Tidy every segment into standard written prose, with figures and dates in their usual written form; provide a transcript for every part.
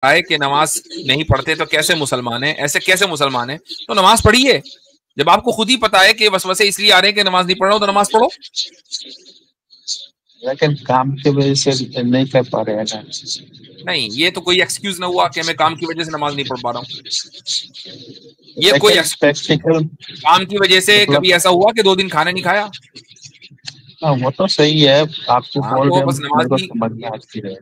है कि नमाज नहीं पढ़ते तो कैसे मुसलमान है, ऐसे कैसे मुसलमान है, तो नमाज पढ़िए। जब आपको खुद ही पता है कि वसवसे इसलिए आ रहे हैं कि नमाज नहीं पढ़ रहा हूं, तो नमाज पढ़ो। लेकिन काम की वजह से नहीं कर पा रहे हैं ना। नहीं, ये तो कोई एक्सक्यूज ना हुआ कि मैं काम की वजह से नमाज नहीं पढ़ पा रहा हूँ। ये कोई प्रैक्टिकल काम की वजह से मतलब, कभी ऐसा हुआ कि 2 दिन खाना नहीं खाया? हाँ वो तो सही है, आपको हाँ, बोल तो रहे बस नमाज मेरे को भी समझ में आती है।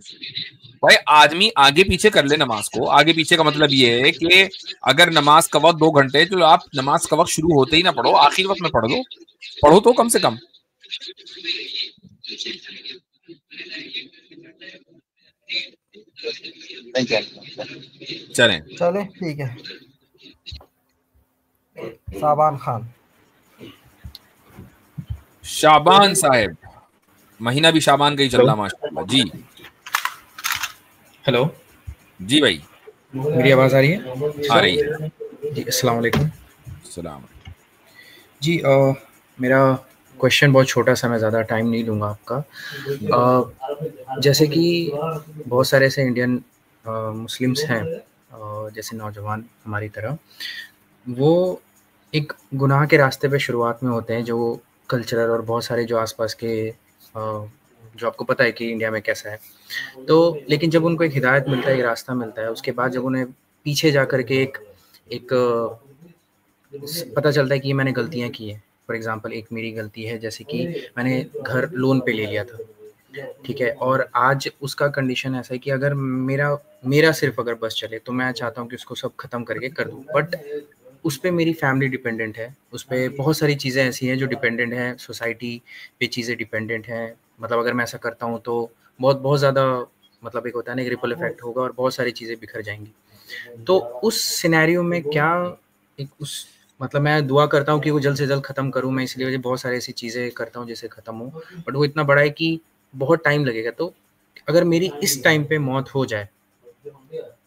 भाई, आदमी आगे पीछे कर ले नमाज को। आगे पीछे का मतलब ये है कि अगर नमाज का वक्त 2 घंटे, तो आप नमाज का वक्त शुरू होते ही ना पढ़ो, आखिर वक्त में पढ़ लो। पढ़ो तो कम से कम। चलें, चले ठीक है। शाबान खान। शाबान साहब, महीना भी शाबान का ही चल रहा माशाल्लाह जी। हेलो जी भाई, मेरी आवाज़ आ रही है? आ रही है जी, अस्सलाम वालेकुम। सलाम। जी मेरा क्वेश्चन बहुत छोटा सा, मैं ज़्यादा टाइम नहीं लूँगा आपका। जैसे कि बहुत सारे ऐसे इंडियन मुस्लिम्स हैं, जैसे नौजवान हमारी तरह, वो एक गुनाह के रास्ते पे शुरुआत में होते हैं, जो कल्चरल और बहुत सारे जो आसपास के जो आपको पता है कि इंडिया में कैसा है। तो लेकिन जब उनको एक हिदायत मिलता है, एक रास्ता मिलता है, उसके बाद जब उन्हें पीछे जा कर के एक पता चलता है कि ये मैंने गलतियाँ की हैं। फॉर एग्ज़ाम्पल एक मेरी गलती है, जैसे कि मैंने घर लोन पे ले लिया था, ठीक है, और आज उसका कंडीशन ऐसा है कि अगर मेरा सिर्फ अगर बस चले तो मैं चाहता हूँ कि उसको सब ख़त्म करके कर दूँ, बट उस पे मेरी फैमिली डिपेंडेंट है, उस पे बहुत सारी चीज़ें ऐसी हैं जो डिपेंडेंट हैं, सोसाइटी पे चीज़ें डिपेंडेंट हैं। मतलब अगर मैं ऐसा करता हूँ तो बहुत बहुत ज़्यादा, मतलब एक होता है ना, एक रिपल इफेक्ट होगा और बहुत सारी चीज़ें बिखर जाएंगी। तो उस सिनेरियो में क्या एक उस मतलब मैं दुआ करता हूँ कि वो जल्द से जल्द ख़त्म करूँ मैं, इसलिए बहुत सारी ऐसी चीज़ें करता हूँ जिससे ख़त्म हो, बट वो इतना बड़ा है कि बहुत टाइम लगेगा। तो अगर मेरी इस टाइम पे मौत हो जाए,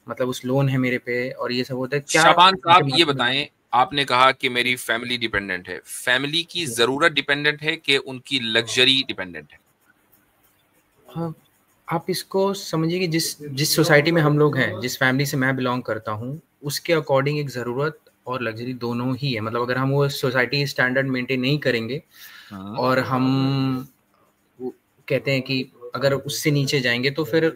मतलब उस लोन है मेरे पे और ये सब होता है, क्या शाबान साहब उनके ये माथे में- बताएं, आपने कहा कि मेरी फैमिली डिपेंडेंट है, फैमिली की जरूरत डिपेंडेंट है कि उनकी लग्जरी डिपेंडेंट है? हाँ, आप इसको समझिए कि जिस सोसाइटी में हम लोग हैं, जिस फैमिली से मैं बिलोंग करता हूँ, उसके अकॉर्डिंग एक ज़रूरत और लग्जरी दोनों ही है। मतलब अगर हम वो सोसाइटी स्टैंडर्ड मेंटेन नहीं करेंगे और हम वो कहते हैं कि अगर उससे नीचे जाएंगे तो फिर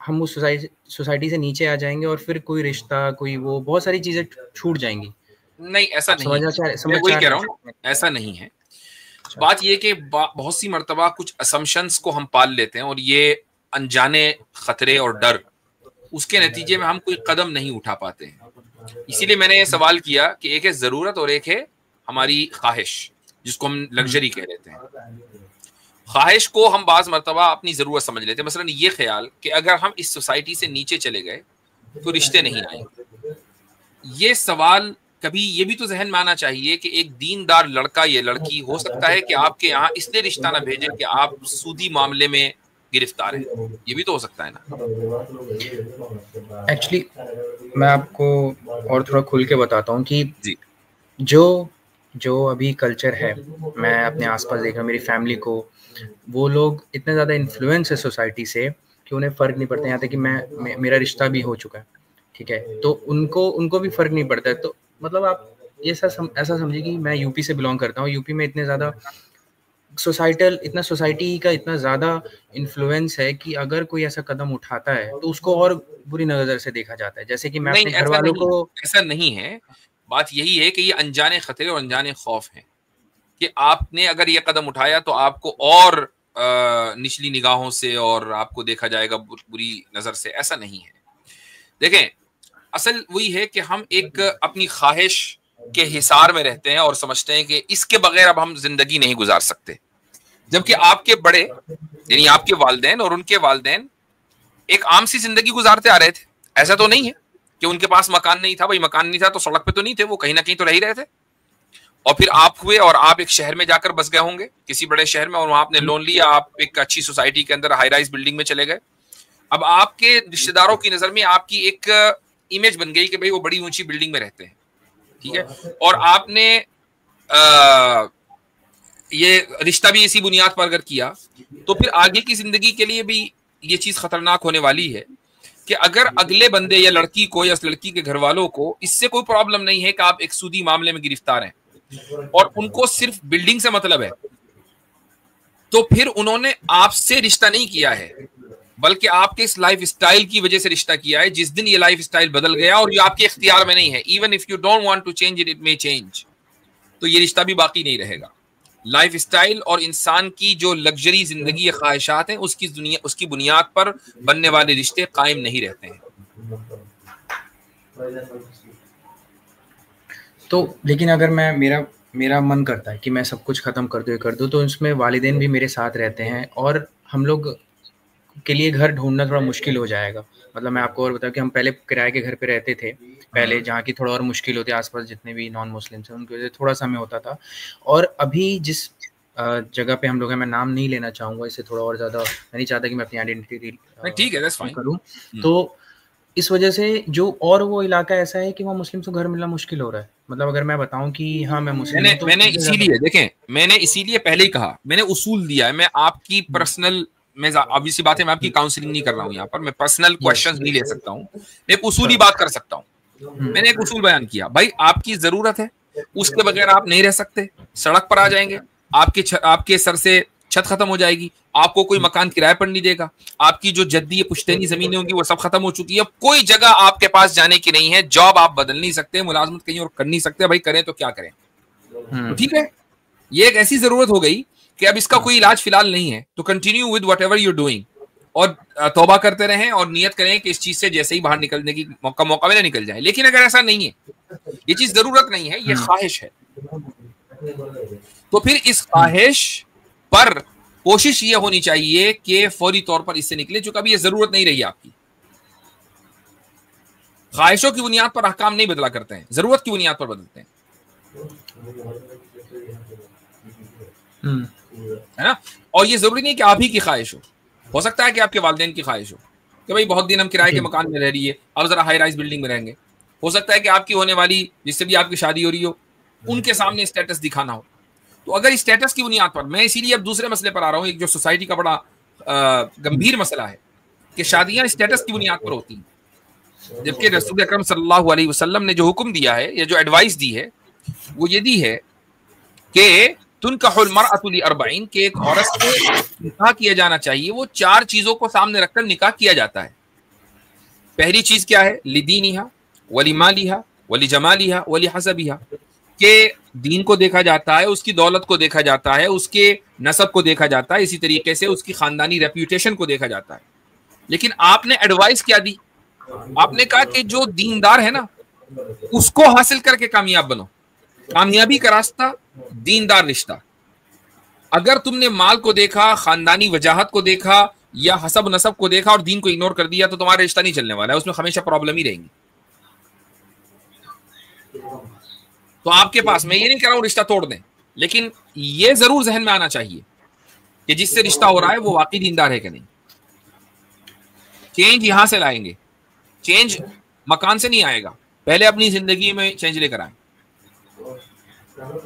हम उस सोसाइटी से नीचे आ जाएंगे और फिर कोई रिश्ता, कोई वो बहुत सारी चीज़ें छूट जाएंगी। नहीं, ऐसा आप नहीं है। मैं समझ वही चाह कह रहे रहा हैं? हूँ, ऐसा नहीं है। बात ये कि बहुत सी मर्तबा कुछ असम्पशंस को हम पाल लेते हैं और ये अनजाने खतरे और डर, उसके नतीजे में हम कोई कदम नहीं उठा पाते हैं। इसीलिए मैंने ये सवाल किया कि एक है जरूरत और एक है हमारी ख्वाहिश, जिसको हम लग्जरी कह लेते हैं। ख्वाहिश को हम बाज मर्तबा अपनी जरूरत समझ लेते हैं। मसलन ये ख्याल कि अगर हम इस सोसाइटी से नीचे चले गए तो रिश्ते नहीं आएंगे। ये सवाल कभी ये भी तो जहन में आना चाहिए कि एक दीनदार लड़का या लड़की हो सकता है कि आपके यहाँ इसलिए रिश्ता ना भेजे कि आप सूदी मामले में गिरफ्तार हैं। ये भी तो हो सकता है ना। एक्चुअली मैं आपको और थोड़ा खुल के बताता हूँ कि जी, जो अभी कल्चर है, मैं अपने आसपास देख रहा हूँ, मेरी फैमिली को, वो लोग इतने ज़्यादा इन्फ्लुएंस है सोसाइटी से कि उन्हें फ़र्क नहीं पड़ता। यहाँ तक कि मेरा रिश्ता भी हो चुका है, ठीक है, तो उनको भी फ़र्क नहीं पड़ता है। तो मतलब आप ये ऐसा समझिए कि मैं यूपी से बिलोंग करता हूँ। यूपी में इतने ज़्यादा सोसाइटी का इतना ज़्यादा इन्फ्लुएंस है कि अगर कोई ऐसा कदम उठाता है तो उसको और बुरी नज़र से देखा जाता है। जैसे कि मैं नहीं, अपने घर वालों को, ऐसा नहीं है। बात यही है कि ये अनजाने खतरे और अनजाने खौफ हैं कि आपने अगर ये कदम उठाया तो आपको और निचली निगाहों से और आपको देखा जाएगा बुरी नजर से। ऐसा नहीं है। देखें, असल वही है कि हम एक अपनी ख्वाहिश के हिसार में रहते हैं और समझते हैं कि इसके बगैर अब हम जिंदगी नहीं गुजार सकते, जबकि आपके बड़े यानी आपके वालिदैन और उनके वालिदैन एक आम सी जिंदगी गुजारते आ रहे थे। ऐसा तो नहीं है कि उनके पास मकान नहीं था। भाई, मकान नहीं था तो सड़क पे तो नहीं थे, वो कहीं ना कहीं तो रह ही रहे थे। और फिर आप हुए और आप एक शहर में जाकर बस गए होंगे, किसी बड़े शहर में, और वहां आपने लोन लिया, आप एक अच्छी सोसाइटी के अंदर हाई राइज बिल्डिंग में चले गए। अब आपके रिश्तेदारों की नजर में आपकी एक इमेज बन गई कि भाई वो बड़ी ऊंची बिल्डिंग में रहते हैं, ठीक है, और आपने ये रिश्ता भी इसी बुनियाद पर अगर किया तो फिर आगे की जिंदगी के लिए भी ये चीज खतरनाक होने वाली है। कि अगर अगले बंदे या लड़की को या लड़की के घर वालों को इससे कोई प्रॉब्लम नहीं है कि आप एक सूदी मामले में गिरफ्तार हैं और उनको सिर्फ बिल्डिंग से मतलब है, तो फिर उन्होंने आपसे रिश्ता नहीं किया है बल्कि आपके इस लाइफ स्टाइल की वजह से रिश्ता किया है। जिस दिन ये लाइफ स्टाइल बदल गया और ये आपके इख्तियार में नहीं है, even if you don't want to change it, it may change, तो ये रिश्ता भी बाकी नहीं रहेगा। लाइफ स्टाइल और इंसान की जो लग्जरी जिंदगी या ख्वाहिशात हैं उसकी बुनियाद पर बनने वाले रिश्ते कायम नहीं रहते हैं। तो लेकिन अगर मेरा मन करता है कि मैं सब कुछ खत्म कर दूं, तो इसमें वालिदैन भी मेरे साथ रहते हैं और हम लोग के लिए घर ढूंढना थोड़ा मुश्किल हो जाएगा। मतलब मैं आपको और बताऊं कि हम पहले किराए के घर पे रहते थे पहले, जहाँ की थोड़ा और मुश्किल होती है, आसपास जितने भी नॉन मुस्लिम्स हैं उनकी वजह से थोड़ा सा हमें होता था। और अभी जिस जगह पे हम लोग हैं, मैं नाम नहीं लेना चाहूँगा, इससे थोड़ा और ज़्यादा मैं नहीं चाहता कि मैं अपनी आइडेंटिटी ठीक है, दैट्स फाइन करूँ। तो इस वजह से जो और वो इलाका ऐसा है कि वहाँ मुस्लिम्स को घर मिलना मुश्किल हो रहा है। मतलब अगर मैं बताऊं कि हाँ मैं मुस्लिम हूं, तो मैंने इसीलिए देखें, मैंने इसीलिए पहले ही कहा, मैंने उसूल दिया है। मैं आपकी पर्सनल, मैं ऑब्वियसली बात है, मैं आपकी काउंसलिंग नहीं कर रहा हूँ यहाँ पर, मैं पर्सनल क्वेश्चंस नहीं ले सकता हूँ, एक उसूली बात कर सकता हूँ। मैंने एक उसूल बयान किया, भाई आपकी जरूरत है, उसके बगैर आप नहीं रह सकते, सड़क पर आ जाएंगे, आपके सर से छत खत्म हो जाएगी, आपको कोई मकान किराए पर नहीं देगा, आपकी जो जद्दी पुश्तैनी जमीनें होंगी वो सब खत्म हो चुकी है, अब कोई जगह आपके पास जाने की नहीं है, जॉब आप बदल नहीं सकते, मुलाजमत कहीं और कर नहीं सकते, भाई करें तो क्या करें। तो ठीक है, ये एक ऐसी जरूरत हो गई कि अब इसका कोई इलाज फिलहाल नहीं है, तो continue with whatever you doing और तौबा करते रहें और नियत करें कि इस चीज से जैसे ही बाहर निकलने की मौका मिले निकल जाए। लेकिन अगर ऐसा नहीं है, ये चीज जरूरत नहीं है, ये ख्वाहिश है, तो फिर इस ख्वाहिश पर कोशिश ये होनी चाहिए कि फौरी तौर पर इससे निकले, जो कभी ये जरूरत नहीं रही आपकी। ख्वाहिशों की बुनियाद पर अहकाम नहीं बदला करते हैं, जरूरत की बुनियाद पर बदलते हैं, है ना। और ये जरूरी नहीं कि आप ही की ख्वाहिश हो सकता है कि आपके वालिदैन की ख्वाहिश हो कि भाई बहुत दिन हम किराए के मकान में रह रही है, अब जरा हाई राइज बिल्डिंग में रहेंगे। हो सकता है कि आपकी होने वाली जिससे भी आपकी शादी हो रही हो, उनके सामने स्टेटस दिखाना हो। तो अगर स्टेटस की बुनियाद पर, मैं इसीलिए अब दूसरे मसले पर आ रहा हूँ, एक जो सोसाइटी का बड़ा गंभीर मसला है कि शादियां स्टेटस की बुनियाद पर होती हैं, जबकि रसूल अकरम सल्लल्लाहु अलैहि वसल्लम ने जो हुक्म दिया है या जो एडवाइस दी है वो ये दी है कि तुनकाहुल मरअतु लिअरबईन, कि एक औरत से निकाह किया जाना चाहिए, वो 4 चीजों को सामने रखकर निकाह किया जाता है। पहली चीज क्या है? लिदीनिहा वलिमालिहा वलिजमालिहा वलिहसबिहा, के दीन को देखा जाता है, उसकी दौलत को देखा जाता है, उसके नसब को देखा जाता है, इसी तरीके से उसकी खानदानी रेप्यूटेशन को देखा जाता है। लेकिन आपने एडवाइस क्या दी? आपने कहा कि जो दीनदार है ना उसको हासिल करके कामयाब बनो। कामयाबी का रास्ता दीनदार रिश्ता। अगर तुमने माल को देखा, खानदानी वजाहत को देखा या हसब नसब को देखा और दीन को इग्नोर कर दिया, तो तुम्हारा रिश्ता नहीं चलने वाला है, उसमें हमेशा प्रॉब्लम ही रहेंगी। तो आपके पास, मैं ये नहीं कह रहा हूं रिश्ता तोड़ दें, लेकिन ये जरूर जहन में आना चाहिए कि जिससे रिश्ता हो रहा है वो वाकई दीनदार है कि नहीं। चेंज यहां से लाएंगे, चेंज मकान से नहीं आएगा, पहले अपनी जिंदगी में चेंज लेकर आए।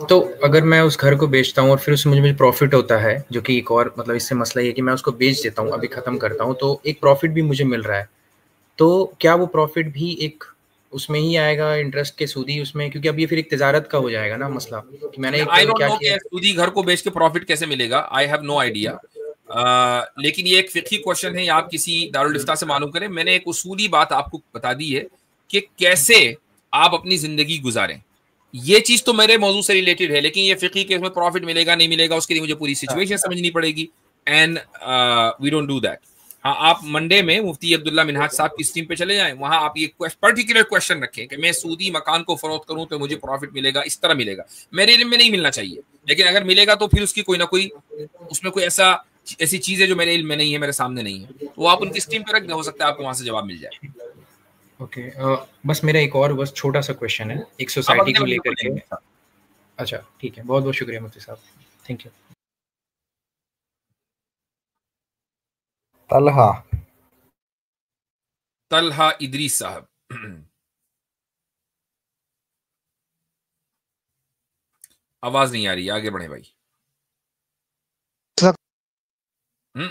तो अगर मैं उस घर को बेचता हूँ और फिर उसमें मुझे प्रॉफिट होता है, जो कि एक और मतलब इससे मसला ये कि मैं उसको बेच देता हूँ, अभी खत्म करता हूँ, तो एक प्रॉफिट भी मुझे मिल रहा है, तो क्या वो प्रॉफिट भी एक उसमें ही आएगा, इंटरेस्ट के सूदी उसमें? क्योंकि अब ये फिर एक तिजारत का हो जाएगा ना मसला कि मैंने क्या किया। सूदी घर को बेच के प्रॉफिट कैसे मिलेगा? आई हैव नो आइडिया, लेकिन ये एक फिक्ही क्वेश्चन है, आप किसी दारुल इफ्ता से मालूम करें। मैंने एक उसूली बात आपको बता दी है कि कैसे आप अपनी जिंदगी गुजारें। ये चीज तो मेरे मौजू से रिलेटेड है, लेकिन ये फिक्ही के इसमें प्रॉफिट मिलेगा नहीं मिलेगा उसके लिए मुझे पूरी सिचुएशन समझनी पड़ेगी, and we don't do that. हाँ, आप मंडे में मुफ्ती अब्दुल्ला मिनहाज साहब की स्ट्रीम पे चले जाएं, वहां आप ये पर्टिकुलर क्वेश्चन रखें कि मैं सूदी मकान को फरोख्त करूं तो मुझे प्रॉफिट मिलेगा, इस तरह मिलेगा। मेरे इल्म में नहीं मिलना चाहिए, लेकिन अगर मिलेगा तो फिर उसकी कोई ना कोई, उसमें कोई ऐसी चीज है जो मेरे इल्म में नहीं है, मेरे सामने नहीं है, वो आप उनकी स्ट्रीम पे रख दें, हो सकता है आपको वहां से जवाब मिल जाए। ओके, बस मेरा एक और बस छोटा सा क्वेश्चन है एक सोसाइटी को लेकर के। अच्छा ठीक है, बहुत बहुत शुक्रिया मुफ्ती साहब, थैंक यू। तलहा इदरीस साहब, आवाज नहीं आ रही, आगे बढ़े भाई।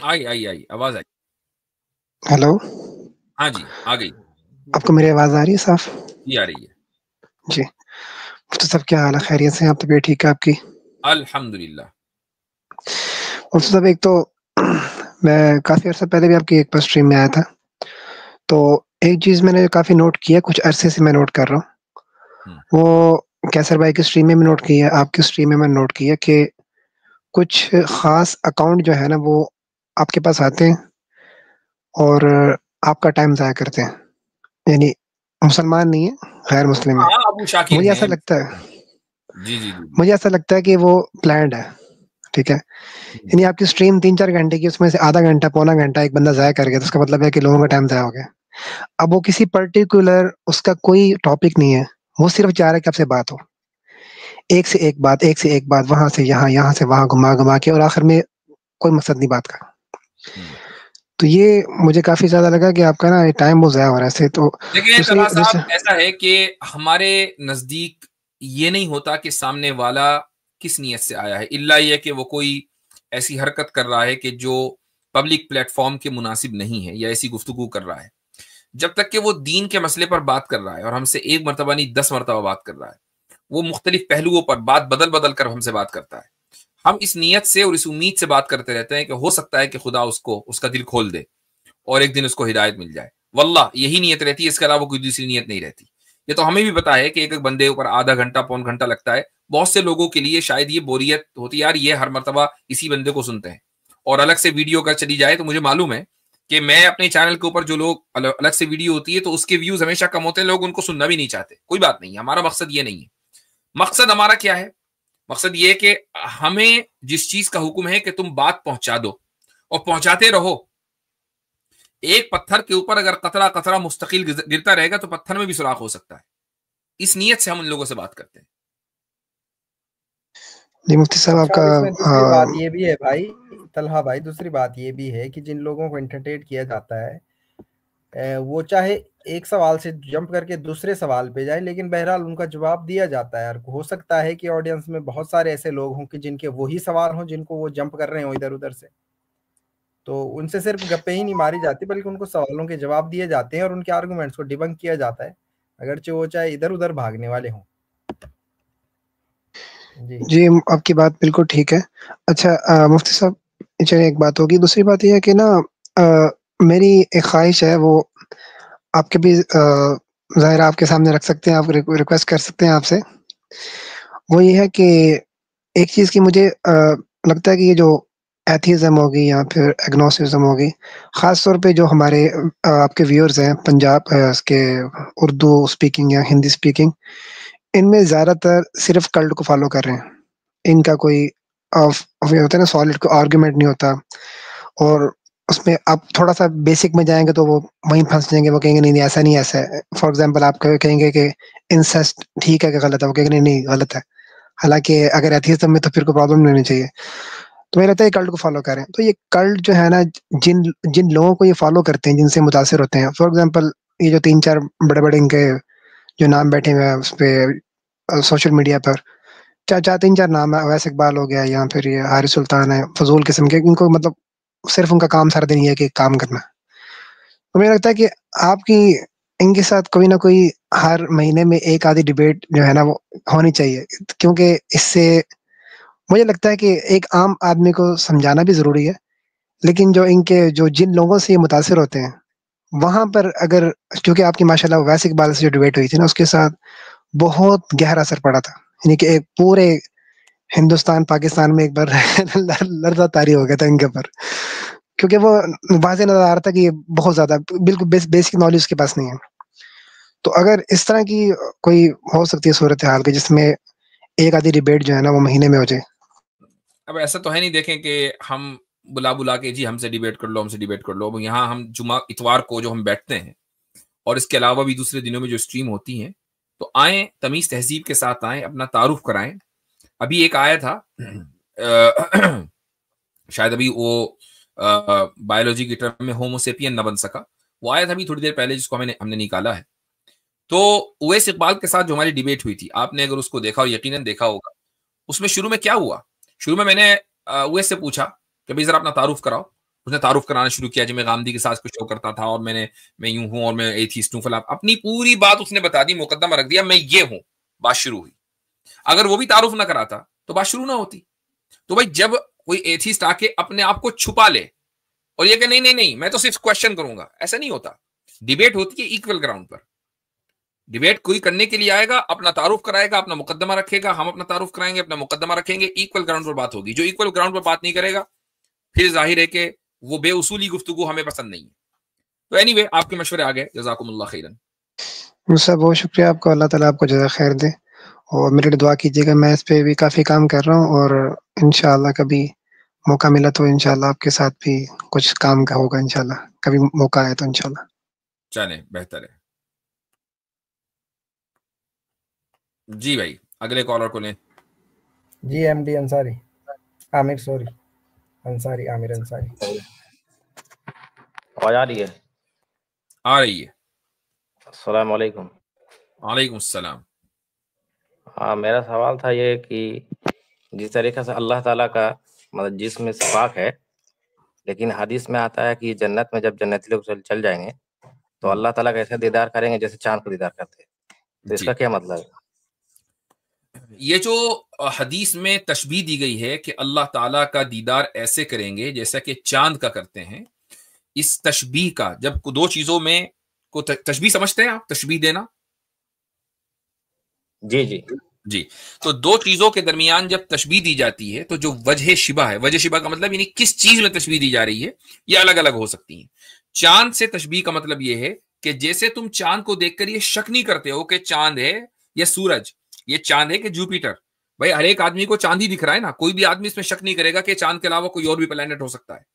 आई आवाज आई। हेलो, हाँ जी, आ गई आपको मेरी आवाज आ रही है साफ? जी, आ रही है जी। तो सब क्या हाल है, खैरियत से हैं आप? तबीयत ठीक है आपकी? अल्हम्दुलिल्लाह। और सब एक तो मैं काफी अर्सा पहले भी आपकी एक बार स्ट्रीम में आया था, तो एक चीज मैंने काफी नोट किया, कुछ अरसे से मैं नोट कर रहा हूँ, वो कैसर भाई की स्ट्रीम में भी नोट किया, आपकी स्ट्रीम में मैंने नोट किया कि कुछ खास अकाउंट जो है ना वो आपके पास आते हैं और आपका टाइम ज़ाया करते हैं, यानी मुसलमान नहीं है, गैर मुस्लिम है। हाँ, अबू शाकिर मुझे हैं। ऐसा लगता है जी जी जी मुझे ऐसा लगता है कि वो प्लान्ड है, ठीक है। यानी आपकी स्ट्रीम 3-4 घंटे की, उसमें से आधा घंटा पौना घंटा एक बंदा ज़ाया कर गया, तो उसका मतलब है कि लोगों का टाइम ज़ाया हो गया। अब वो किसी पर्टिकुलर उसका कोई टॉपिक नहीं है, वो सिर्फ चाह रहा है कि आपसे बात हो, एक से एक बात, एक से एक बात, वहां से यहाँ, यहाँ से वहां, घुमा घुमा के, और आखिर में कोई मकसद नहीं बात का। तो ये मुझे काफी ज्यादा लगा कि आपका ना टाइम बहुत ज़ाया हो रहा है ऐसे। तो देखिए तलहा साहब, ऐसा है कि हमारे नजदीक ये नहीं होता कि सामने वाला किस नीयत से आया है, इल्ला ये कि वो कोई ऐसी हरकत कर रहा है कि जो पब्लिक प्लेटफॉर्म के मुनासिब नहीं है, या ऐसी गुफ्तगू कर रहा है। जब तक कि वो दीन के मसले पर बात कर रहा है और हमसे एक मरतबा नहीं 10 मरतबा बात कर रहा है, वो मुख्तलिफ पहलुओं पर बात बदल बदल कर हमसे बात करता है, हम इस नीयत से और इस उम्मीद से बात करते रहते हैं कि हो सकता है कि खुदा उसको उसका दिल खोल दे और एक दिन उसको हिदायत मिल जाए। वल्लाह यही नीयत रहती है, इसके अलावा कोई दूसरी नीयत नहीं रहती। ये तो हमें भी पता है कि एक एक बंदे ऊपर आधा घंटा पौन घंटा लगता है। बहुत से लोगों के लिए शायद ये बोरियत होती है, यार ये हर मरतबा इसी बंदे को सुनते हैं। और अलग से वीडियो अगर चली जाए तो मुझे मालूम है कि मैं अपने चैनल के ऊपर जो लोग अलग से वीडियो होती है तो उसके व्यूज हमेशा कम होते हैं, लोग उनको सुनना भी नहीं चाहते। कोई बात नहीं, हमारा मकसद ये नहीं है। मकसद हमारा क्या है? मकसद ये कि हमें जिस चीज का हुक्म है कि तुम बात पहुंचा दो और पहुंचाते रहो। एक पत्थर के ऊपर अगर कतरा कतरा मुस्तकिल गिरता रहेगा तो पत्थर में भी सुराख हो सकता है। इस नीयत से हम उन लोगों से बात करते हैं। जी मुफ्ती साहब, अच्छा, आपका इसमें दूसरी बात ये भी है भाई, तलहा भाई, दूसरी बात ये भी है कि जिन लोगों को एंटरटेन किया जाता है, वो चाहे एक सवाल से जंप करके दूसरे सवाल पे जाए, लेकिन बहरहाल उनका जवाब दिया जाता है। और हो सकता है कि ऑडियंस में बहुत सारे ऐसे लोग हों कि जिनके वही सवाल हों जिनको वो जंप कर रहे हो इधर उधर से, तो उनसे सिर्फ गप्पे ही नहीं मारी जाती बल्कि उनको सवालों के जवाब दिए जाते हैं और उनके आर्गुमेंट्स को डिबंक किया जाता है, अगरचे वो चाहे इधर उधर भागने वाले हों। जी आपकी बात बिल्कुल ठीक है। अच्छा मुफ्ती साहब, चलिए एक बात होगी। दूसरी बात यह है कि ना मेरी एक ख्वाहिश है, वो आपके भी ज़ाहिर आपके सामने रख सकते हैं, आप रिक्वेस्ट कर सकते हैं आपसे। वो ये है कि एक चीज़ की मुझे लगता है कि ये जो एथिज़म होगी या फिर एग्नोस्टिसिज्म होगी, ख़ास तौर पे जो हमारे आपके व्यूअर्स हैं पंजाब इसके उर्दू स्पीकिंग या हिंदी स्पीकिंग, इनमें ज़्यादातर सिर्फ़ कल्ट को फ़ॉलो कर रहे हैं। इनका कोई होता है ना, सॉलिड कोई आर्गुमेंट नहीं होता, और उसमें आप थोड़ा-सा बेसिक में जाएँगे तो वो वहीं फँस जाएँगे। वो कहेंगे नहीं-नहीं ऐसा नहीं, ऐसा है। फॉर एग्ज़ाम्पल आप कहेंगे कि इंसेस्ट ठीक है कि गलत है? वो कहेंगे नहीं-नहीं गलत है। हालाँकि अगर एथियज़्म में तो फिर कोई प्रॉब्लम नहीं होनी चाहिए। तो मुझे लगता है ये कल्ट को फ़ॉलो कर रहे हैं। तो ये कल्ट जो है ना, जिन जिन लोगों को ये फ़ॉलो करते हैं, जिनसे मुतासिर होते हैं, फॉर एग्ज़ाम्पल ये जो 3-4 बड़े-बड़े इनके जो नाम बैठे हुए हैं उसपे सोशल मीडिया पर, 4 3-4 नाम है, अवैस इकबाल हो गया या फिर ये हारिस सुल्तान है, फ़ज़ूल किस्म के, इनको मतलब सिर्फ़ उनका काम सारा दिन ये है कि काम करना। तो मुझे लगता है कि आपकी इनके साथ कोई ना कोई हर महीने में एक आधी डिबेट जो है ना वो होनी चाहिए, क्योंकि इससे मुझे लगता है कि एक आम आदमी को समझाना भी ज़रूरी है, लेकिन जो इनके जो जिन लोगों से ये मुतासिर होते हैं, वहाँ पर अगर, क्योंकि आपकी माशाल्लाह अवैस इकबाल से जो डिबेट हुई थी ना, उसके साथ बहुत गहरा असर पड़ा था। यानी कि एक पूरे हिंदुस्तान, पाकिस्तान में एक बार लर्ज़ा तारी हो गया था इनके ऊपर, क्योंकि वो वाज़ेह नज़र आ रहा था कि ये बहुत ज़्यादा बिल्कुल बेसिक नॉलेज उसके पास नहीं है। तो अगर इस तरह की कोई हो सकती है सूरत-ए-हाल की जिसमें एक आधी डिबेट जो है ना वो महीने में हो जाए। अब ऐसा तो है नहीं, देखें कि हम बुला के जी हमसे डिबेट कर लो, हमसे डिबेट कर लो। यहाँ हम जुमा इतवार को जो हम बैठते हैं और इसके अलावा भी दूसरे दिनों में जो स्ट्रीम होती हैं, तो आए तमीज़ तहजीब के साथ आए, अपना तारुफ कराएं। अभी एक आया था शायद अभी वो बायोलॉजी की टर्म में होमोसेपियन न बन सका, वो आया था अभी थोड़ी देर पहले, जिसको हमने निकाला है। तो उवैस इकबाल के साथ जो हमारी डिबेट हुई थी, आपने अगर उसको देखा और यकीनन देखा होगा, उसमें शुरू में क्या हुआ, शुरू में मैंने उवैस से पूछा कि भाई जरा अपना तारुफ कराओ। उसने तारुफ कराना शुरू किया, जी मैं गांधी के साथ कुछ शो करता था और मैं यूं हूं और मैं एथीस्ट हूं, फला अपनी पूरी बात उसने बता दी, मुकदमा रख दिया, मैं ये हूं, बात शुरू हुई। अगर वो भी तारुफ ना कराता तो बात शुरू ना होती। तो भाई जब कोई एथीस्ट आके अपने आप को छुपा ले और ये कि नहीं नहीं नहीं मैं तो सिर्फ क्वेश्चन करूंगा, ऐसा नहीं होता। डिबेट होती है इक्वल ग्राउंड पर। डिबेट कोई करने के लिए आएगा, अपना तारुफ कराएगा, अपना मुकदमा रखेगा, हम अपना तारुफ कराएंगे, अपना मुकदमा रखेंगे, इक्वल ग्राउंड पर बात होगी। जो इक्वल ग्राउंड पर बात नहीं करेगा फिर जाहिर है कि वो बेउसूली गुफ्तगू हमें पसंद नहीं है। तो एनीवे आपके मशवरे आ गए, जज़ाकुमुल्लाह खैरन। मुझसे बहुत शुक्रिया आपका, अल्लाह ताला आपको जज़ा खैर दे और मेरे लिए दुआ कीजिएगा। मैं इस पे भी काफ़ी काम कर रहा हूँ और इंशाअल्लाह कभी मौका मिला तो इंशाअल्लाह आपके साथ भी कुछ काम का होगा इंशाअल्लाह, कभी मौका आया तो इंशाअल्लाह। चलें, बेहतर है। जी भाई अगले कॉलर को लें। जी एमडी अंसारी, आमिर सॉरी अंसारी, आमिर अंसारी। आवाज आ रही है? आ रही है। अस्सलाम वालेकुम। वालेकुम सलाम। हाँ, मेरा सवाल था ये कि जिस तरीके से अल्लाह ताला का मतलब जिस्म से पाक है, लेकिन हदीस में आता है कि जन्नत में जब जन्नती लोग चल जाएंगे तो अल्लाह ताला का ऐसा दीदार करेंगे जैसे चांद को दीदार करते हैं, तो इसका क्या मतलब है? ये जो हदीस में तशबीह दी गई है कि अल्लाह ताला का दीदार ऐसे करेंगे जैसा कि चांद का करते हैं, इस तशबीह का जब दो चीजों में को तशबीह समझते हैं आप, तशबीह देना? जी जी जी। तो दो चीजों के दरमियान जब तशबीह दी जाती है तो जो वजह शिबा है, वजह शिबा का मतलब यानी किस चीज में तशबीह दी जा रही है, ये अलग अलग हो सकती है। चांद से तशबीह का मतलब ये है कि जैसे तुम चांद को देखकर ये शक नहीं करते हो कि चांद है या सूरज, ये चांद है कि जुपिटर। भाई हर एक आदमी को चांद ही दिख रहा है ना, कोई भी आदमी इसमें शक नहीं करेगा कि चांद के अलावा कोई और भी प्लेनेट हो सकता है।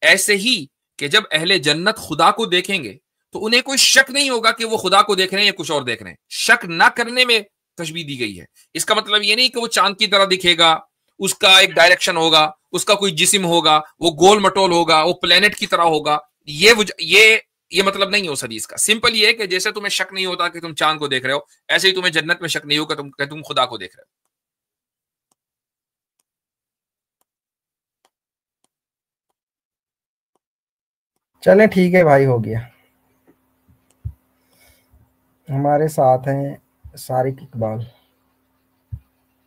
ऐसे ही कि जब अहले जन्नत खुदा को देखेंगे तो उन्हें कोई शक नहीं होगा कि वो खुदा को देख रहे हैं या कुछ और देख रहे हैं। शक ना करने में तशबीह दी गई है। इसका मतलब ये नहीं कि वो चांद की तरह दिखेगा, उसका एक डायरेक्शन होगा, उसका कोई जिस्म होगा, वो गोल मटोल होगा, वो प्लेनेट की तरह होगा। ये मतलब नहीं है उस हदीस का। सिंपल ये है कि जैसे तुम्हें शक नहीं होता कि तुम चांद को देख रहे हो, ऐसे ही तुम्हें जन्नत में शक नहीं होगा कि तुम खुदा को देख रहे हो। चलें ठीक है भाई, हो गया। हमारे साथ हैं सारिक इकबाल।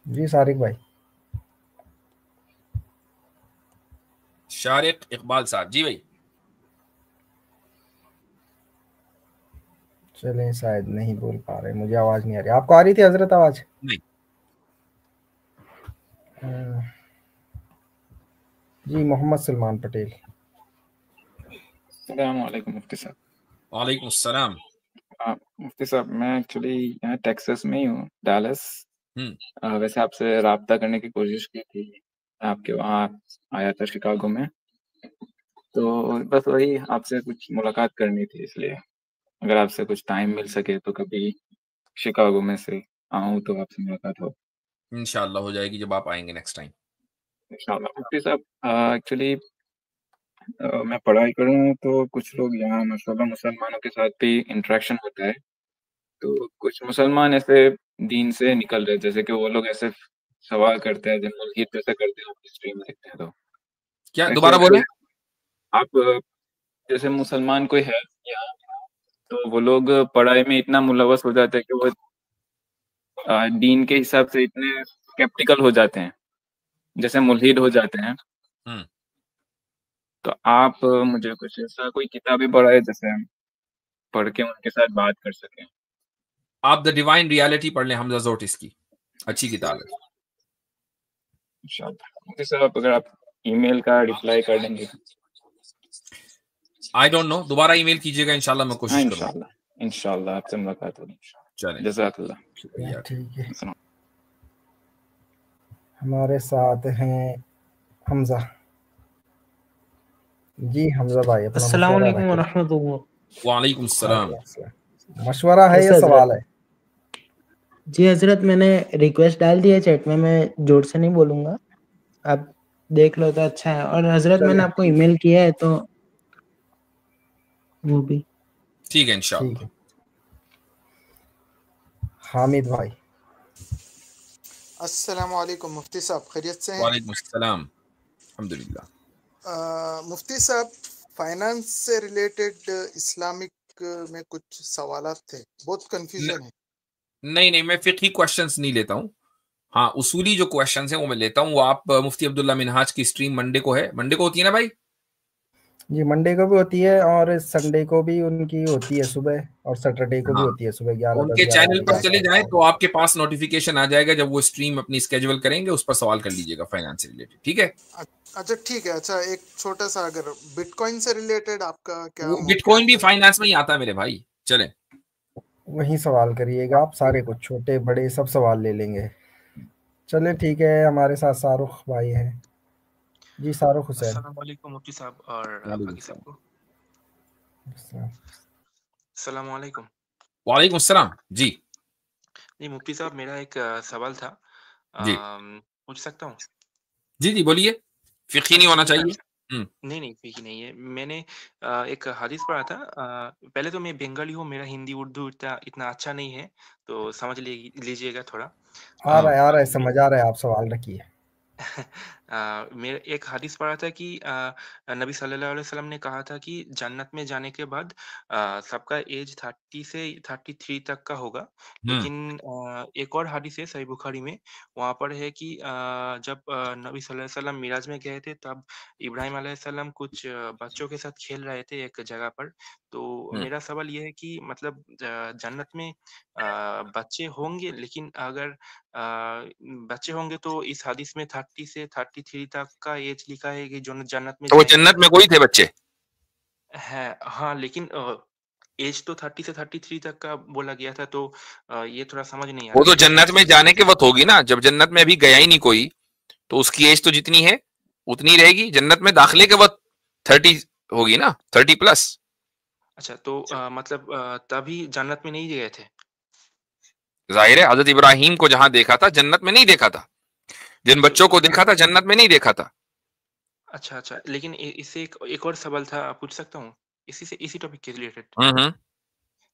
जी सारिक भाई। शारिक इकबाल साहब। जी भाई। चलें शायद नहीं बोल पा रहे, मुझे आवाज नहीं आ रही। आपको आ रही थी हजरत आवाज? नहीं। जी मोहम्मद सलमान पटेल। अस्सलाम वालेकुम मुफ्ती साहब। वालेकुम सलाम। मुफ्ती साहब मैं एक्चुअली यहाँ टेक्सास में ही हूँ, डालस। वैसे आपसे राब्ता करने की कोशिश की थी, आपके वहाँ आया था शिकागो में, तो बस वही आपसे कुछ मुलाकात करनी थी, इसलिए अगर आपसे कुछ टाइम मिल सके तो कभी शिकागो में से आऊँ तो आपसे मुलाकात हो। इंशाल्लाह हो जाएगी जब आप आएंगे नेक्स्ट टाइम। इंशाल्लाह। मुफ्ती साहब एक्चुअली मैं पढ़ाई करूँ तो कुछ लोग यहाँ माशाल्लाह मुसलमानों के साथ भी इंटरेक्शन होता है, तो कुछ मुसलमान ऐसे दीन से निकल रहे, जैसे कि वो लोग ऐसे सवाल करते हैं, जब मुल्हिद जैसे करते हैं, आप स्ट्रीम देखते हैं तो क्या दोबारा बोले आप? जैसे मुसलमान कोई है यहाँ, तो वो लोग पढ़ाई में इतना मुलव्वस हो जाते हैं कि वो दीन के हिसाब से इतने स्केप्टिकल हो जाते हैं, जैसे मुल्हिद हो जाते हैं। तो आप मुझे कुछ ऐसा कोई किताबें पढ़ाए जैसे हम पढ़ के उनके साथ बात कर सकें। आप द डिवाइन रियलिटी पढ़ लें, हमजा जोटिस की, अच्छी किताब है। इंशाल्लाह। सर अगर आप ईमेल का रिप्लाई कर देंगे। आई डोंट नो, दोबारा ईमेल कीजिएगा, इंशाल्लाह मैं कोशिश करूंगा। इंशाल्लाह आपसे मुलाकात होगी। चलें, जज़ाकल्लाह। ठीक है। हमारे साथ हैं हमजा। जी हमजा भाई, अपना अस्सलाम वालेकुम वरहमतुल्लाह। वालेकुम सलाम। मशवरा है या सवाल है? जी हजरत, मैंने रिक्वेस्ट डाल दी है चैट में, मैं जोर से नहीं बोलूंगा, आप देख लो तो अच्छा है। और हजरत मैंने आपको ईमेल किया है तो वो भी ठीक है इंशाल्लाह। हामिद भाई। अस्सलाम वालेकुम मुफ्ती साहब, खैरियत से हैं? वालेकुम सलाम, अल्हम्दुलिल्लाह। मुफ्ती साहब, फाइनेंस से रिलेटेड इस्लामिक में कुछ सवालात थे, बहुत कंफ्यूजन है। नहीं, मैं फिक्ही क्वेश्चंस नहीं लेता हूँ। हाँ, उसूली जो क्वेश्चंस हैं वो मैं लेता हूँ। वो आप मुफ्ती अब्दुल्ला मिनहाज की स्ट्रीम मंडे को है, मंडे को होती है ना भाई? जी, मंडे को भी होती है और संडे को भी उनकी होती है सुबह, और सैटरडे को भी होती है सुबह 11 उनके 10 चैनल 11 पर बजे। चले जाएं तो आपके पास नोटिफिकेशन आ जाएगा जब वो स्ट्रीम अपनी स्केड्यूल करेंगे, उस पर सवाल कर लीजिएगा फाइनेंस से रिलेटेड, ठीक है? अच्छा ठीक है। अच्छा, एक छोटा सा, अगर बिटकॉइन से रिलेटेड आपका क्या? बिटकॉइन भी फाइनेंस में ही आता है मेरे भाई। चले वही सवाल करिएगा आप, सारे कुछ छोटे बड़े सब सवाल ले लेंगे। चले ठीक है, हमारे साथ शाहरुख भाई हैं। जी शाहरुख हुसैन। अस्सलाम वालेकुम मुफ्ती साहब और बाकी सबको। अस्सलाम वालेकुम। वालेकुम अस्सलाम। जी जी मुफ्ती साहब, मेरा एक सवाल था, जी पूछ सकता हूँ? जी बोलिए। फिक्ही नहीं होना चाहिए। नहीं फिक्ही नहीं है। मैंने एक हदीस पढ़ा था। पहले तो मैं बंगाली हूँ, मेरा हिंदी उर्दू इतना अच्छा नहीं है, तो समझ लीजिएगा थोड़ा। आ रहा है समझ आ रहा है, आप सवाल रखिए। मेरा एक हदीस पढ़ा था कि नबी सल्लल्लाहु अलैहि वसल्लम ने कहा था कि जन्नत में जाने के बाद सबका एज 30 से 33 तक का होगा। लेकिन एक और हदीस है सही बुखारी में, वहाँ पर है कि जब नबी सल्लल्लाहु अलैहि वसल्लम मिराज में गए थे, तब इब्राहिम अलैहिस्सलाम कुछ बच्चों के साथ खेल रहे थे एक जगह पर। तो मेरा सवाल ये है कि मतलब जन्नत में बच्चे होंगे, लेकिन अगर बच्चे होंगे तो इस हदीस में 30 से 33 तक का एज लिखा है कि जो जन्नत में तो वो जाएंगे। जन्नत में कोई थे बच्चे? है हाँ, लेकिन एज तो 30 से 33 तक का बोला गया था, तो ये थोड़ा समझ नहीं आ रहा। वो तो जन्नत में जाने के वक्त होगी ना, जब जन्नत में अभी गया ही नहीं कोई, तो उसकी एज तो जितनी है उतनी रहेगी। जन्नत में दाखिले के वक्त 30 होगी ना, 30+। अच्छा, तो मतलब तभी जन्नत में नहीं गए थे? जाहिर है, हजरत इब्राहिम को जहां देखा था जन्नत में नहीं देखा था, जिन बच्चों को देखा था जन्नत में नहीं देखा था। अच्छा, लेकिन इससे एक और सवाल था, पूछ सकता हूँ इसी टॉपिक के रिलेटेड?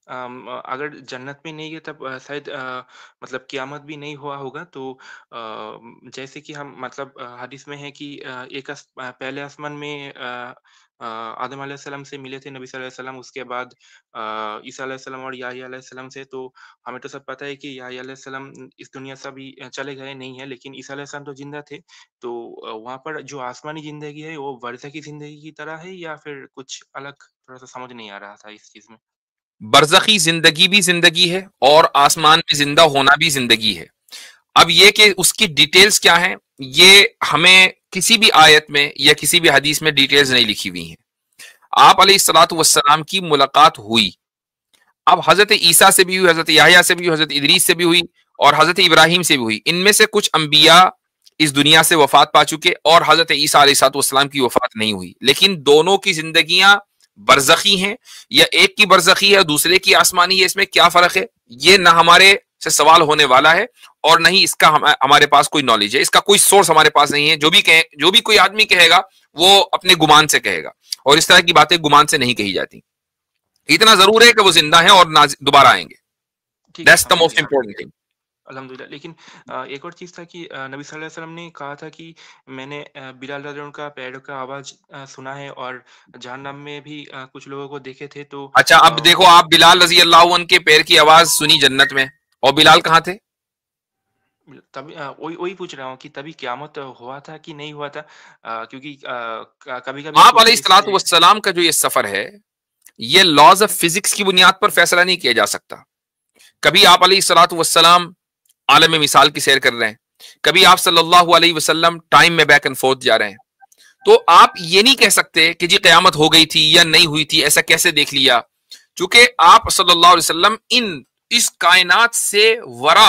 अगर जन्नत में नहीं है तब शायद मतलब क़यामत भी नहीं हुआ होगा, तो जैसे कि हम मतलब हदीस में है कि पहले आसमान में आदम अलैहिस्सलाम से मिले थे नबी सल्लल्लाहु अलैहि वसल्लम, उसके बाद ईसा अलैहिस्सलाम और याह्या अलैहिस्सलाम से। तो हमें तो सब पता है कि याह्या अलैहिस्सलाम इस दुनिया से अभी चले गए नहीं है, लेकिन ईसा अलैहिस्सलाम तो जिंदा थे। तो वहाँ पर जो आसमानी जिंदगी है वो बरज़खी जिंदगी की तरह है या फिर कुछ अलग? थोड़ा सा समझ नहीं आ रहा था इस चीज में। बरज़खी जिंदगी भी जिंदगी है और आसमान में जिंदा होना भी जिंदगी है। अब ये कि उसकी डिटेल्स क्या हैं, ये हमें किसी भी आयत में या किसी भी हदीस में डिटेल्स नहीं लिखी हुई हैं। आप अलैहिस्सलातु वस्सलाम की मुलाकात हुई, अब हजरत ईसा से भी हुई, हजरत याह्या से भी हुई, हजरत इदरीस से भी हुई और हजरत इब्राहिम से भी हुई। इनमें से कुछ अंबिया इस दुनिया से वफात पा चुके और हजरत ईसा अलैहिस्सलातु वस्सलाम की वफात नहीं हुई, लेकिन दोनों की जिंदगियां बरज़खी हैं, या एक की बरज़खी है दूसरे की आसमानी है। इसमें क्या फर्क है, ये ना हमारे से सवाल होने वाला है और नहीं इसका हमारे पास कोई नॉलेज है, इसका कोई सोर्स हमारे पास नहीं है। जो भी कोई आदमी कहेगा वो अपने गुमान से कहेगा, और इस तरह की बातें गुमान से नहीं कही जाती। इतना जरूर है कि वो जिंदा हैं और दोबारा आएंगे। That's the most important thing. अल्हम्दुलिल्लाह। लेकिन एक और चीज़ था कि नबी सल्लल्लाहु अलैहि वसल्लम ने कहा था कि मैंने बिलाल रज़ियल्लाहु अन्हु का पैरों का आवाज़ सुना है और जहन्नम में भी कुछ लोगों को देखे थे। तो अच्छा, अब देखो, आप बिलाल रज़ी अल्लाह अन्हु के पैर की आवाज सुनी जन्नत में, और बिलाल कहाँ थे? तभी वही पूछ रहा हूँ कि तभी क़यामत हुआ था कि नहीं हुआ था? क्योंकि कभी-कभी आप अलैहिस्सलातु वस्सलाम का जो ये सफर है, ये लॉज ऑफ फिजिक्स की बुनियाद पर फैसला नहीं किया जा सकता। कभी आप अलैहिस्सलातु वस्सलाम आलम मिसाल की सैर कर रहे हैं, कभी आप सल्लल्लाहु अलैहि वसल्लम टाइम में बैक एंड फोर्थ जा रहे हैं। तो आप ये नहीं कह सकते कि जी क़यामत हो गई थी या नहीं हुई थी, ऐसा कैसे देख लिया, क्योंकि आप सल्लल्लाहु अलैहि वसल्लम इस कायनात से वरा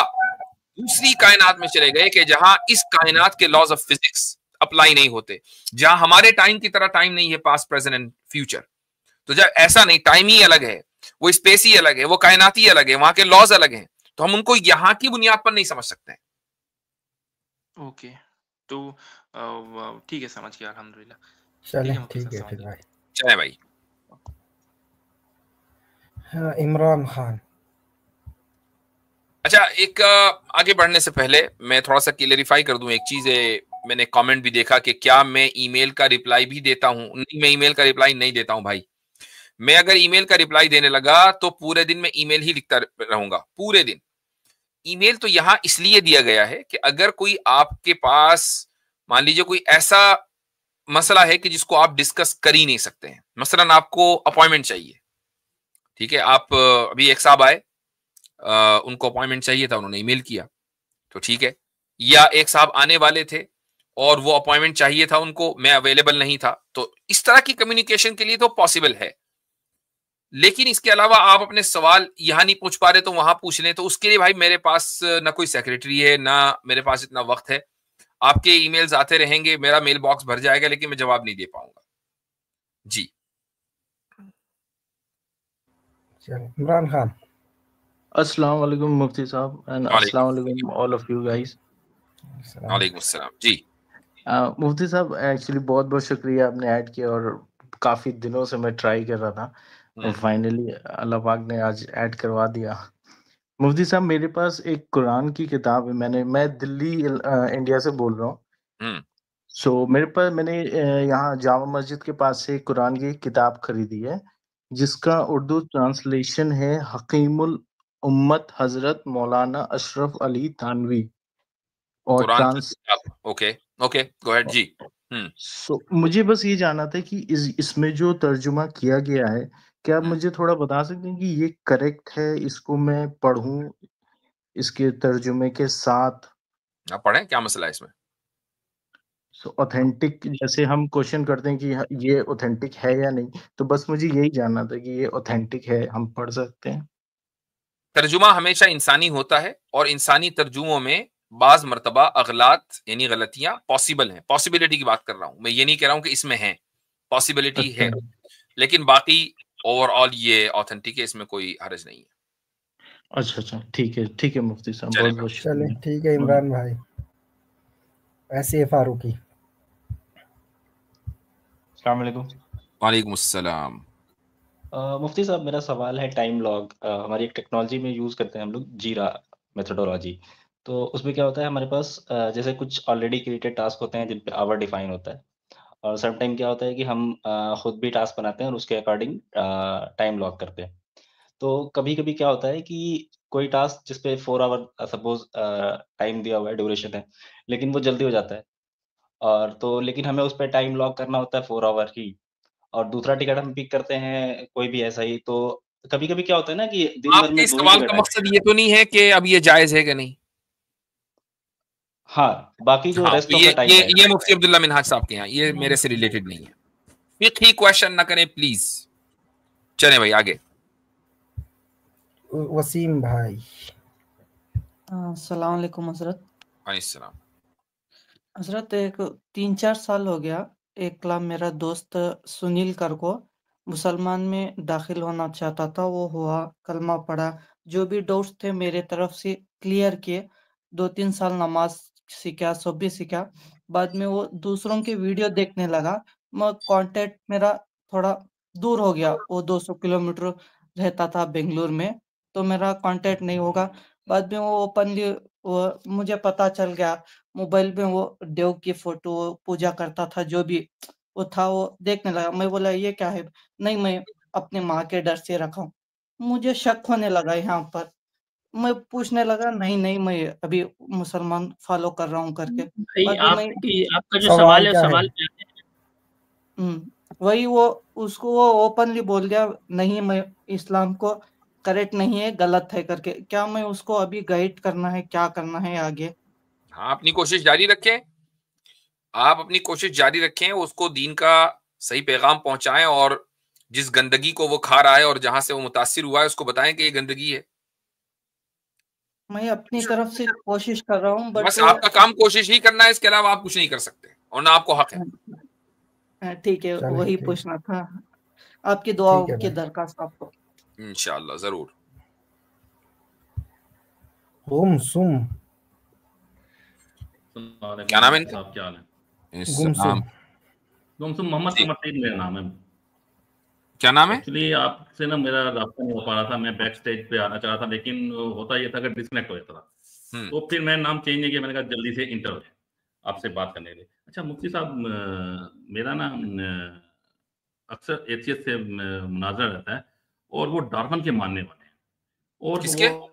दूसरी कायनात में चले गए कि जहां इस कायनात के लॉज ऑफ फिजिक्स अप्लाई नहीं होते, जहां हमारे टाइम की तरह टाइम नहीं है, पास्ट प्रेजेंट एंड फ्यूचर। तो जब ऐसा नहीं, टाइम ही अलग है, वो स्पेस ही अलग है, वो कायनात ही अलग है, वहां के लॉज अलग हैं, तो हम उनको यहां की बुनियाद पर नहीं समझ सकते हैं। ओके, तो ठीक है, समझ गया अल्हम्दुलिल्लाह। चलें ठीक है फिर भाई। चले भाई। हाँ, इमरान खान। अच्छा, एक आगे बढ़ने से पहले मैं थोड़ा सा क्लियरिफाई कर दूं एक चीज। मैंने कमेंट भी देखा कि क्या मैं ईमेल का रिप्लाई भी देता हूं। नहीं, मैं ईमेल का रिप्लाई नहीं देता हूं भाई। मैं अगर ईमेल का रिप्लाई देने लगा तो पूरे दिन मैं ईमेल ही लिखता रहूंगा, पूरे दिन। ईमेल तो यहां इसलिए दिया गया है कि अगर कोई आपके पास, मान लीजिए कोई ऐसा मसला है कि जिसको आप डिस्कस कर ही नहीं सकते हैं, मसलन आपको अपॉइंटमेंट चाहिए, ठीक है, आप अभी एक साहब आए, उनको अपॉइंटमेंट चाहिए था, उन्होंने ईमेल किया तो ठीक है, या एक साहब आने वाले थे और वो अपॉइंटमेंट चाहिए था उनको, मैं अवेलेबल नहीं था, तो इस तरह की कम्युनिकेशन के लिए तो पॉसिबल है। लेकिन इसके अलावा आप अपने सवाल यहां नहीं पूछ पा रहे तो वहां पूछ लें, तो उसके लिए भाई मेरे पास ना कोई सेक्रेटरी है, ना मेरे पास इतना वक्त है। आपके ईमेल्स आते रहेंगे, मेरा मेल बॉक्स भर जाएगा, लेकिन मैं जवाब नहीं दे पाऊंगा जी। इमरान खान। अस्सलाम वालेकुम मुफ्ती साहब एंड अस्सलाम वालेकुम ऑल ऑफ यू गाइस। वालेकुम अस्सलाम जी। मुफ्ती साहब एक्चुअली बहुत बहुत शुक्रिया, आपने ऐड किया और काफी दिनों से मैं ट्राई कर रहा था और फाइनली अल्लाह पाक ने आज ऐड करवा दिया। मुफ्ती साहब मेरे पास एक कुरान की किताब है, मैं दिल्ली इंडिया से बोल रहा हूँ। सो मेरे पास, मैंने यहाँ जामा मस्जिद के पास से कुरान की किताब खरीदी है जिसका उर्दू ट्रांसलेशन है हकीमुल उम्मत हजरत मौलाना अशरफ अली थानवी और ओके गो अहेड जी। सो मुझे बस ये जानना था कि इसमें जो तर्जुमा किया गया है, क्या आप मुझे थोड़ा बता सकते हैं कि ये करेक्ट है, इसको मैं पढ़ूं इसके तर्जुमे के साथ? आप पढ़ें, क्या मसला है इसमें? सो ऑथेंटिक, जैसे हम क्वेश्चन करते हैं कि ये ऑथेंटिक है या नहीं, तो बस मुझे यही जानना था कि ये ऑथेंटिक है, हम पढ़ सकते हैं? तर्जुमा हमेशा इंसानी होता है और इंसानी तर्जुमों में बाज मर्तबा अगलात यानी गलतियां पॉसिबल हैं। पॉसिबिलिटी की बात कर रहा हूं मैं, ये नहीं कह रहा हूं कि इसमें है, पॉसिबिलिटी है, लेकिन बाकी ओवरऑल ये ऑथेंटिक है, इसमें कोई हर्ज नहीं है। अच्छा ठीक है मुफ्ती साहब, बहुत बहुत चले ठीक है इमरान भाई। ऐसे फारूकी। अस्सलाम वालेकुम। वालेकुम अस्सलाम। मुफ्ती साहब मेरा सवाल है टाइम लॉग। हमारी एक टेक्नोलॉजी में यूज़ करते हैं हम लोग जीरा मेथोडोलॉजी। तो उसमें क्या होता है हमारे पास जैसे कुछ ऑलरेडी क्रिएटेड टास्क होते हैं जिन पे आवर डिफाइन होता है, और सम टाइम क्या होता है कि हम खुद भी टास्क बनाते हैं और उसके अकॉर्डिंग टाइम लॉग करते हैं। तो कभी-कभी क्या होता है कि कोई टास्क जिस पे 4 आवर सपोज़ टाइम दिया हुआ है, ड्यूरेशन है, लेकिन वो जल्दी हो जाता है। और तो लेकिन हमें उस पे टाइम लॉग करना होता है 4 आवर ही, और दूसरा टिकट हम पिक करते हैं कोई भी ऐसा ही। तो कभी-कभी क्या होता है ना कि दिन भर में 2 ही सवाल का मकसद ये तो नहीं है कि अब ये जायज़ है कि नहीं? हाँ, बाकी जो रेस्ट ऑफ द टाइम है। ये मुफ्ती अब्दुल्ला मिनहाज साहब के यहाँ, ये मेरे से रिलेटेड नहीं है। फिक्ही क्वेश्चन ना करें प्लीज। चलें भाई आगे। वसीम भाई। अस्सलाम वालेकुम हजरत। वालेकुम हजरत, एक 3-4 साल हो गया, एक क्लास मेरा दोस्त सुनील कर को मुसलमान में दाखिल होना चाहता था, वो हुआ, कलमा पढ़ा, जो भी डाउट्स थे मेरे तरफ से क्लियर किए, 2-3 साल नमाज सीखा, सब भी सीखा। बाद में वो दूसरों के वीडियो देखने लगा, मैं कांटेक्ट मेरा थोड़ा दूर हो गया, वो 200 किलोमीटर रहता था बेंगलुरु में, तो मेरा कांटेक्ट नहीं होगा। बाद में वो ओपनली मुझे पता चल गया, मोबाइल में वो देव की फोटो पूजा करता था, जो भी वो था वो देखने लगा। मैं बोला ये क्या है? नहीं, मैं अपने माँ के डर से रखा हूँ। मुझे शक होने लगा यहाँ पर, मैं पूछने लगा, नहीं मैं अभी मुसलमान फॉलो कर रहा हूँ करके। आपका जो सवाल है सवाल वही वो उसको वो ओपनली बोल दिया, नहीं मैं इस्लाम को करेक्ट नहीं है, गलत है करके। क्या मैं उसको अभी गाइड करना है, क्या करना है आगे? हाँ, अपनी कोशिश जारी रखें, आप अपनी कोशिश जारी रखें, उसको दीन का सही पैगाम पहुंचाएं और जिस गंदगी को वो खा रहा है और जहां से वो मुतासिर हुआ है उसको बताएं कि ये गंदगी है। मैं अपनी तरफ से कोशिश कर रहा हूँ, बस आपका काम कोशिश ही करना है, इसके अलावा आप कुछ नहीं कर सकते और ना आपको हक है। ठीक है, वही पूछना था, आपकी दुआओं की दरखास्त आपको। इंशाअल्लाह जरूर। क्या नाम है इनका? क्या हाल है? गुमसुम मोहम्मद कमर सईद मेरा नाम है। क्या नाम है? एक्चुअली आपसे ना मेरा रास्ता नहीं हो पा रहा था, मैं बैक स्टेज पे आना चाह रहा था, लेकिन होता ये था कि डिस्कनेक्ट हो जाता था। तो फिर मैंने नाम चेंज नहीं किया, मैंने कहा जल्दी से इंटर हो जाए। आपसे बात करने के लिए। अच्छा मुफ्ती साहब, मेरा ना अक्सर एथियस्ट से मुनाजरा रहता है और वो डार्विन के मानने वाले हैं और किसके? वो